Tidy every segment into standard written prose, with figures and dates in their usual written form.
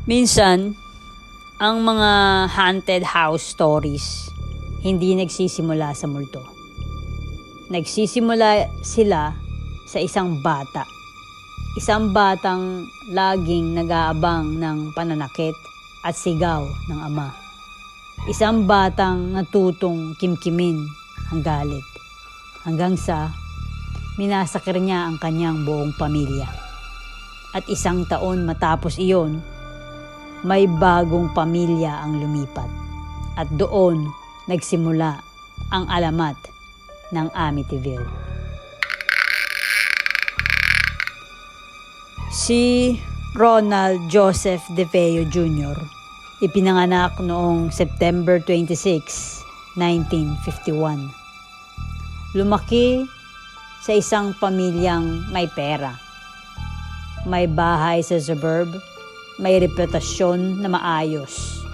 Minsan, ang mga haunted house stories hindi nagsisimula sa multo. Nagsisimula sila sa isang bata. Isang batang laging nag-aabang ng pananakit at sigaw ng ama. Isang batang natutong kimkimin ang galit. Hanggang sa minasakir niya ang kanyang buong pamilya. At 1 taon matapos iyon, may bagong pamilya ang lumipat. At doon nagsimula ang alamat ng Amityville. Si Ronald Joseph DeFeo Jr. ipinanganak noong September 26, 1951. Lumaki sa isang pamilyang may pera. May bahay sa suburb, may reputasyon na maayos.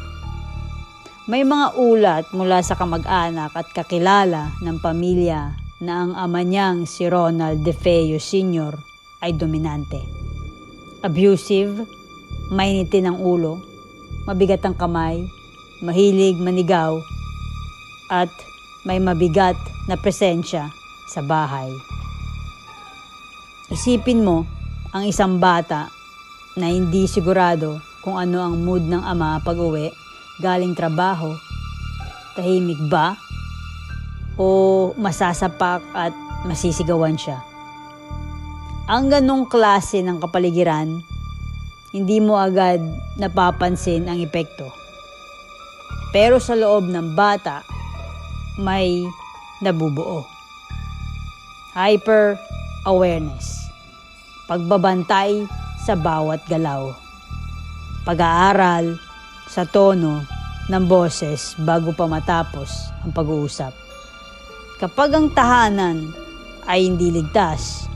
May mga ulat mula sa kamag-anak at kakilala ng pamilya na ang ama niyang si Ronald DeFeo Sr. ay dominante. Abusive, mainitin ang ulo, mabigat ang kamay, mahilig manigaw, at may mabigat na presensya sa bahay. Isipin mo ang isang bata na hindi sigurado kung ano ang mood ng ama pag-uwi galing trabaho. Tahimik ba? O masasapak at masisigawan siya? Ang ganong klase ng kapaligiran, hindi mo agad napapansin ang epekto. Pero sa loob ng bata, may nabubuo. Hyper-awareness. Pagbabantay sa bawat galaw. Pag-aaral sa tono ng boses bago pa matapos ang pag-uusap. Kapag ang tahanan ay hindi ligtas,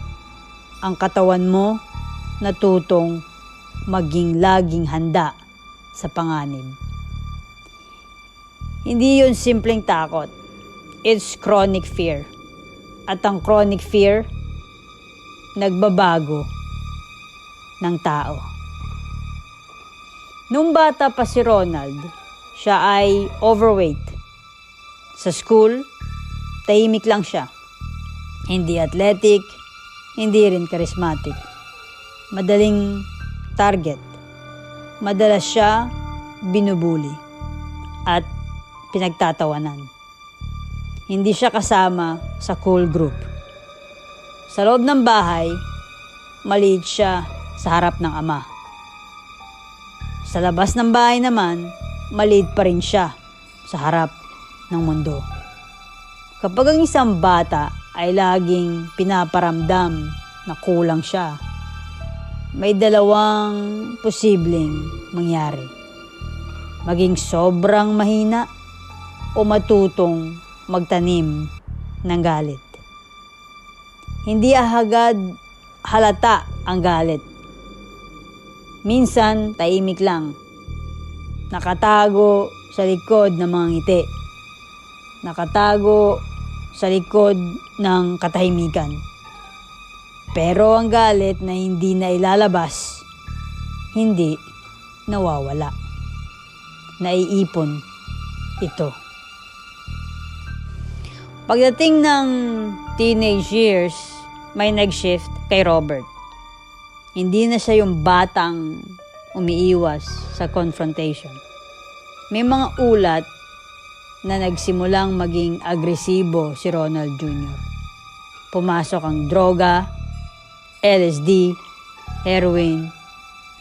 ang katawan mo natutong maging laging handa sa panganib. Hindi yun simpleng takot. It's chronic fear. At ang chronic fear, nagbabago ng tao. Nung bata pa si Ronald, siya ay overweight. Sa school, tahimik lang siya. Hindi athletic, hindi rin charismatic. Madaling target. Madalas siya binubuli at pinagtatawanan. Hindi siya kasama sa cool group. Sa loob ng bahay, maliit siya sa harap ng ama. Sa labas ng bahay naman, maliit pa rin siya sa harap ng mundo. Kapag ang isang bata ay laging pinaparamdam na kulang siya, may 2 posibleng mangyari. Maging sobrang mahina o matutong magtanim ng galit. Hindi ahagad halata ang galit. Minsan, tahimik lang. Nakatago sa likod ng mga ngiti. Nakatago sa likod ng katahimikan. Pero ang galit na hindi na ilalabas, hindi nawawala. Naiipon ito. Pagdating ng teenage years, may nag-shift kay Robert. Hindi na siya yung batang umiiwas sa confrontation. May mga ulat na nagsimulang maging agresibo si Ronald Jr. Pumasok ang droga, LSD, heroin,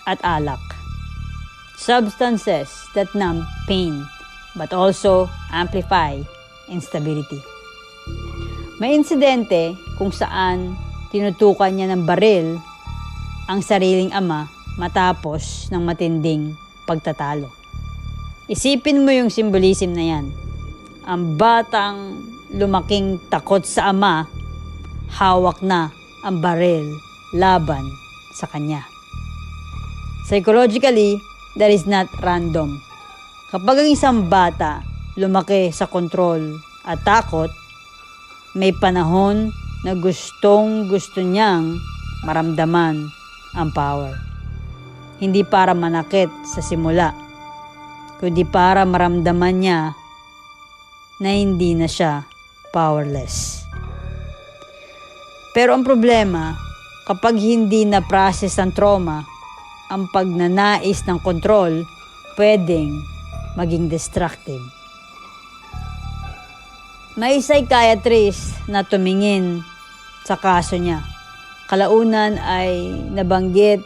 at alak. Substances that numb pain but also amplify instability. May insidente kung saan tinutukan niya ng baril ang sariling ama matapos ng matinding pagtatalo. Isipin mo yung symbolism na yan. Ang batang lumaking takot sa ama, hawak na ang baril laban sa kanya. Psychologically, that is not random. Kapag ang isang bata lumaki sa kontrol at takot, may panahon na gusto niyang maramdaman ang power. hindi para manakit sa simula, kundi para maramdaman niya na hindi na siya powerless. Pero ang problema, kapag hindi na-process ang trauma, ang pagnanais ng kontrol pwedeng maging destructive. May psychiatrist na tumingin sa kaso niya. Kalaunan ay nabanggit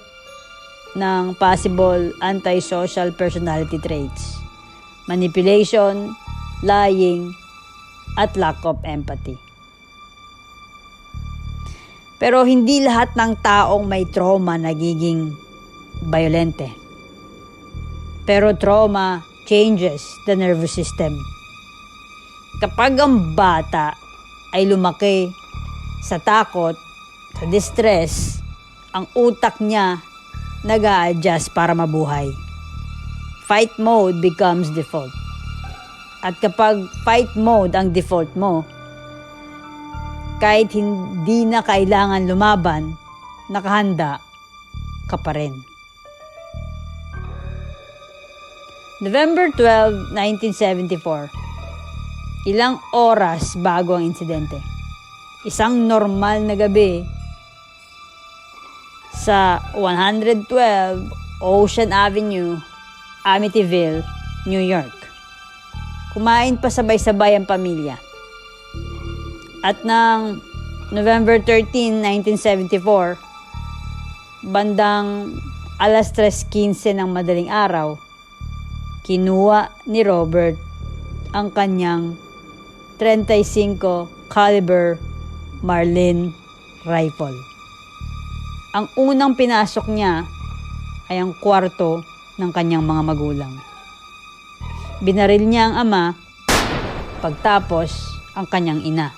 ng possible antisocial personality traits, manipulation, lying, at lack of empathy. Pero hindi lahat ng taong may trauma nagiging violente. Pero trauma changes the nervous system. Kapag ang bata ay lumaki sa takot, sa distress, ang utak niya nag-a-adjust para mabuhay. Fight mode becomes default. At kapag fight mode ang default mo, kahit hindi na kailangan lumaban, nakahanda ka pa rin. November 12, 1974. Ilang oras bago ang insidente. Isang normal na gabi sa 112 Ocean Avenue, Amityville, New York. Kumain pa sabay-sabay ang pamilya. At ng November 13, 1974, bandang alas 3:15 ng madaling araw, kinuha ni Robert ang kanyang .35 caliber Marlin rifle. Ang unang pinasok niya ay ang kwarto ng kanyang mga magulang. Binaril niya ang ama, pagtapos ang kanyang ina.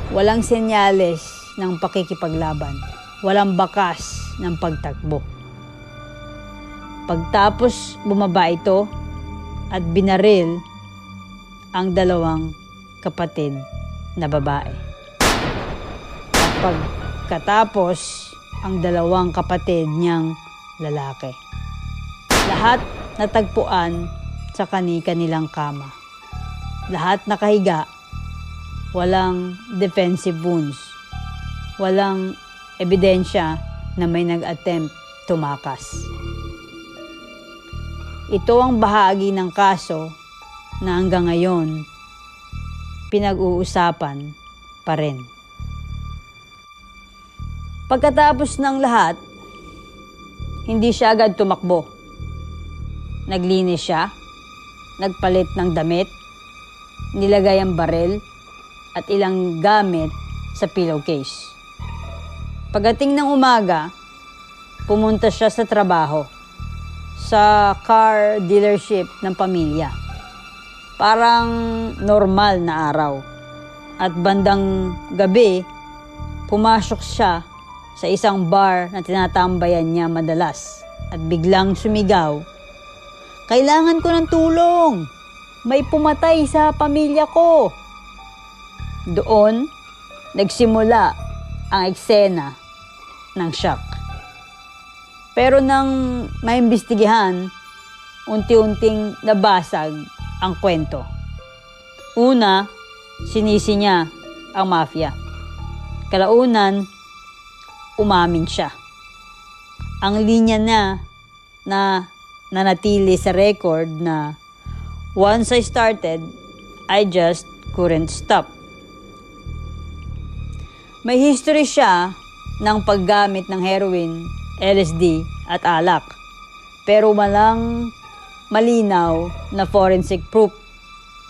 Walang senyales ng pakikipaglaban, walang bakas ng pagtakbo. Pagtapos bumaba ito at binaril ang dalawang kapatid na babae. At pagkatapos ang dalawang kapatid niyang lalaki. Lahat natagpuan sa kani-kanilang kama. Lahat nakahiga, walang defensive wounds, walang ebidensya na may nag-attempt tumakas. Ito ang bahagi ng kaso na hanggang ngayon pinag-uusapan pa rin. Pagkatapos ng lahat, hindi siya agad tumakbo. Naglinis siya, nagpalit ng damit, nilagay ang baril at ilang gamit sa pillowcase. Pagdating ng umaga, pumunta siya sa trabaho sa car dealership ng pamilya. Parang normal na araw. At bandang gabi, pumasok siya sa isang bar na tinatambayan niya madalas at biglang sumigaw, "Kailangan ko ng tulong! May pumatay sa pamilya ko!" Doon, nagsimula ang eksena ng shock. Pero nang maimbestigahan, unti-unting nabasag ang kwento. Una, sinisi niya ang mafia. Kalaunan, umamin siya. Ang linya na nanatili sa record na, "Once I started, I just couldn't stop." May history siya ng paggamit ng heroin, LSD at alak. Pero walang malinaw na forensic proof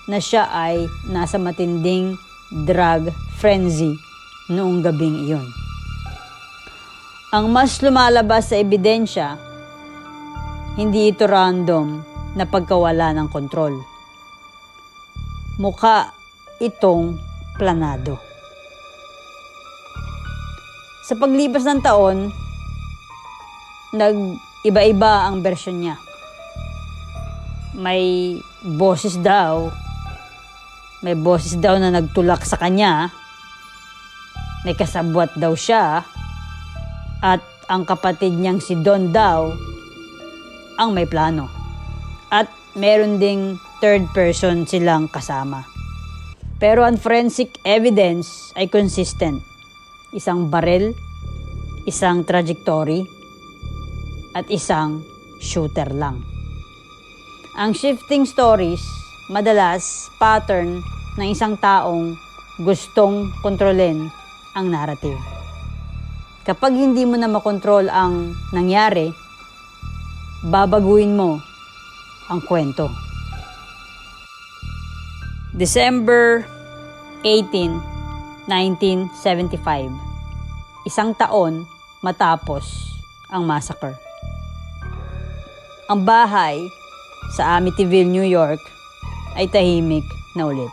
na siya ay nasa matinding drug frenzy noong gabing iyon. Ang mas lumalabas sa ebidensya, hindi ito random na pagkawala ng kontrol. Mukha itong planado. Sa paglipas ng taon, nag-iba-iba ang bersyon niya. May boses daw na nagtulak sa kanya, may kasabwat daw siya, at ang kapatid niyang si Don daw ang may plano. At meron ding third person silang kasama. Pero ang forensic evidence ay consistent. Isang baril, isang trajectory, at isang shooter lang. Ang shifting stories, madalas pattern ng isang taong gustong kontrolin ang narrative. Kapag hindi mo na makontrol ang nangyari, babaguhin mo ang kwento. December 18, 1975. Isang taon matapos ang massacre. Ang bahay sa Amityville, New York ay tahimik na ulit.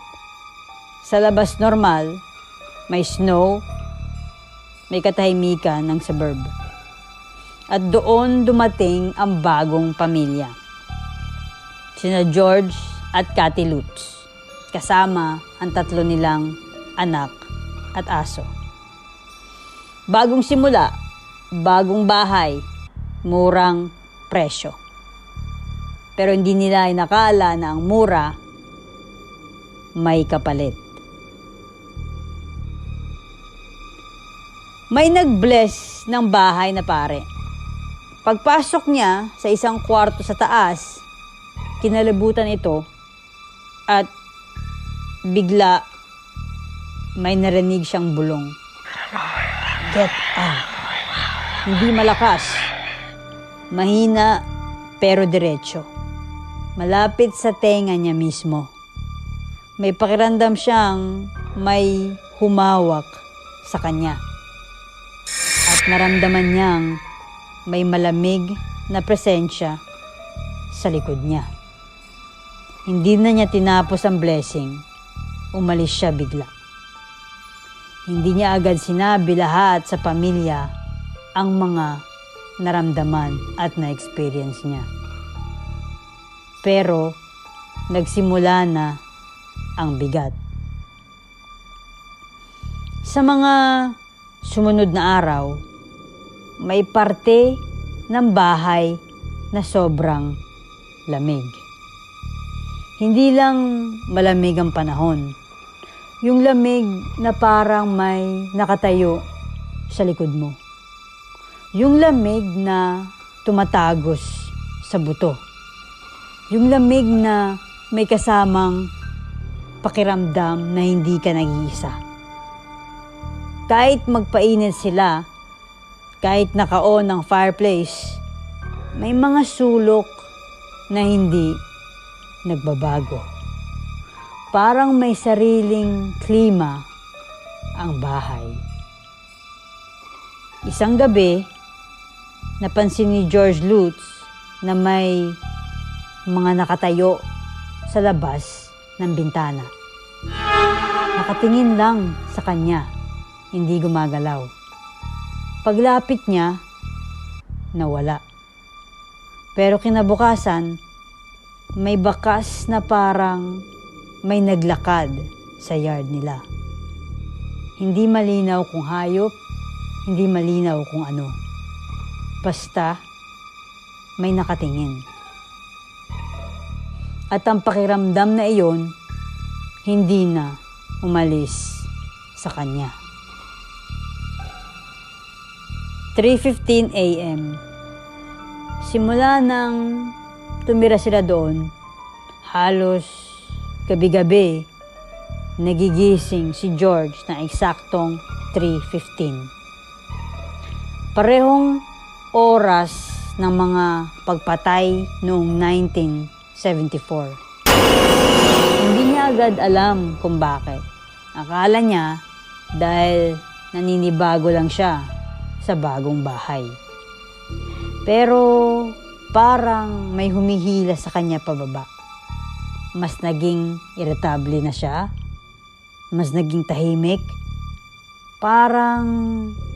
Sa labas normal, may snow, may katahimikan ng suburb. At doon dumating ang bagong pamilya. Sina George at Kathy Lutz, kasama ang 3 nilang anak at aso. Bagong simula, bagong bahay, murang presyo. Pero hindi nila inakala na ang mura may kapalit. May nag-bless ng bahay na pare. Pagpasok niya sa isang kwarto sa taas, kinalabutan ito at bigla may narinig siyang bulong. Get out. Hindi malakas. Mahina pero diretso. Malapit sa tenga niya mismo. May pakiramdam siyang may humawak sa kanya. At naramdaman niyang may malamig na presensya sa likod niya. Hindi na niya tinapos ang blessing. Umalis siya bigla. Hindi niya agad sinabi lahat sa pamilya ang mga naramdaman at na-experience niya. Pero nagsimula na ang bigat. Sa mga sumunod na araw, may parte ng bahay na sobrang lamig. Hindi lang malamig ang panahon. Yung lamig na parang may nakatayo sa likod mo. Yung lamig na tumatagos sa buto. Yung lamig na may kasamang pakiramdam na hindi ka nag-iisa. Kahit magpainit sila, kahit naka-on ang fireplace, may mga sulok na hindi nagbabago. Parang may sariling klima ang bahay. Isang gabi, napansin ni George Lutz na may mga nakatayo sa labas ng bintana. Nakatingin lang sa kanya, hindi gumagalaw. Paglapit niya, nawala. Pero kinabukasan, may bakas na parang may naglakad sa yard nila. Hindi malinaw kung hayop, hindi malinaw kung ano. Basta, may nakatingin. At ang pakiramdam na iyon, hindi na umalis sa kanya. 3:15 a.m. Simula nang tumira sila doon, halos gabi-gabi, nagigising si George na eksaktong 3:15. Parehong oras ng mga pagpatay noong 1974. Hindi niya agad alam kung bakit. Akala niya dahil naninibago lang siya sa bagong bahay. Pero parang may humihila sa kanya pababa. Mas naging irritable na siya. Mas naging tahimik. Parang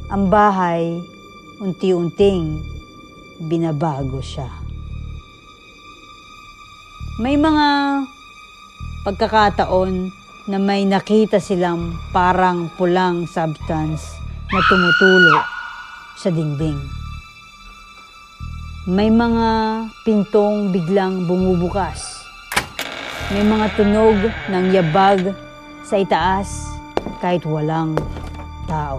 ang bahay unti-unting binabago siya. May mga pagkakataon na may nakita silang parang pulang substance na tumutulo sa dingding. May mga pintong biglang bumubukas. May mga tunog ng yabag sa itaas kahit walang tao.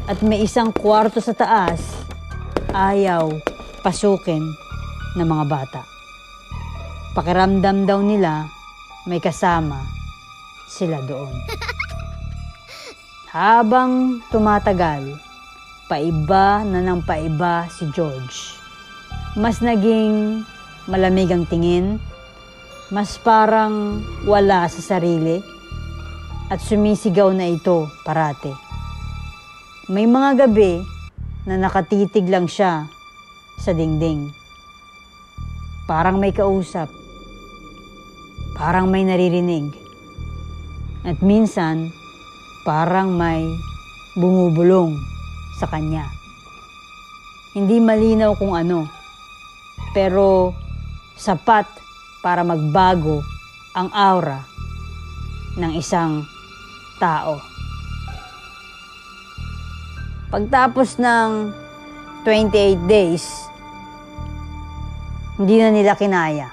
At may isang kwarto sa taas, ayaw pasukin ng mga bata. Pakiramdam daw nila may kasama sila doon. Habang tumatagal, paiba na ng paiba si George. Mas naging malamig ang tingin, mas parang wala sa sarili, at sumisigaw na ito parate. May mga gabi na nakatitig lang siya sa dingding. Parang may kausap, parang may naririnig, at minsan parang may bumubulong sa kanya. Hindi malinaw kung ano, pero sapat para magbago ang aura ng isang tao. Pagtapos ng 28 days, hindi na nila kinaya.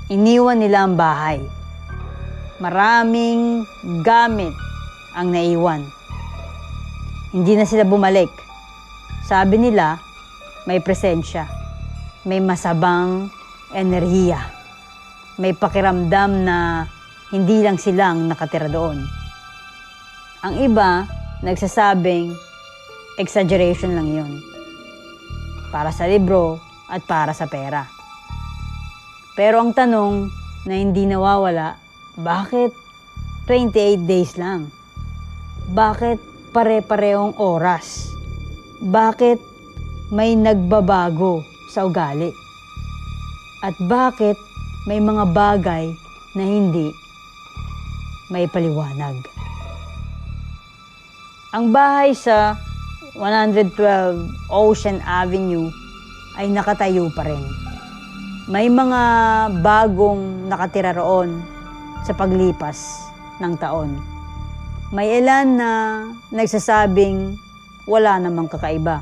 Iniwan nila ang bahay. Maraming gamit ang naiwan. Hindi na sila bumalik. Sabi nila, may presensya, may masabang enerhiya, may pakiramdam na hindi lang silang nakatira doon. Ang iba, nagsasabing exaggeration lang yun. Para sa libro at para sa pera. Pero ang tanong na hindi nawawala, bakit 28 days lang? Bakit pare-parehong oras? Bakit may nagbabago sa ugali? At bakit may mga bagay na hindi may paliwanag? Ang bahay sa 112 Ocean Avenue ay nakatayo pa rin. May mga bagong nakatira roon sa paglipas ng taon. May ilan na nagsasabing wala namang kakaiba.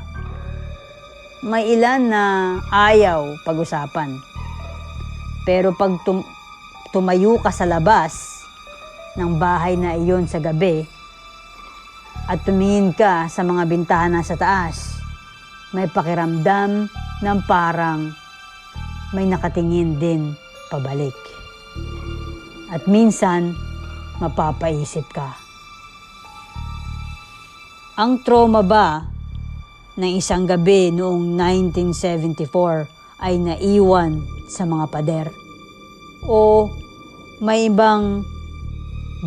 May ilan na ayaw pag-usapan. Pero pag tumayo ka sa labas ng bahay na iyon sa gabi at tumingin ka sa mga bintana sa taas, may pakiramdam ng parang may nakatingin din pabalik. At minsan, mapapaisip ka. Ang trauma ba ng isang gabi noong 1974 ay naiwan sa mga pader? O may ibang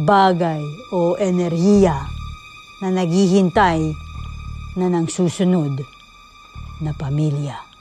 bagay o enerhiya na naghihintay na ng susunod na pamilya?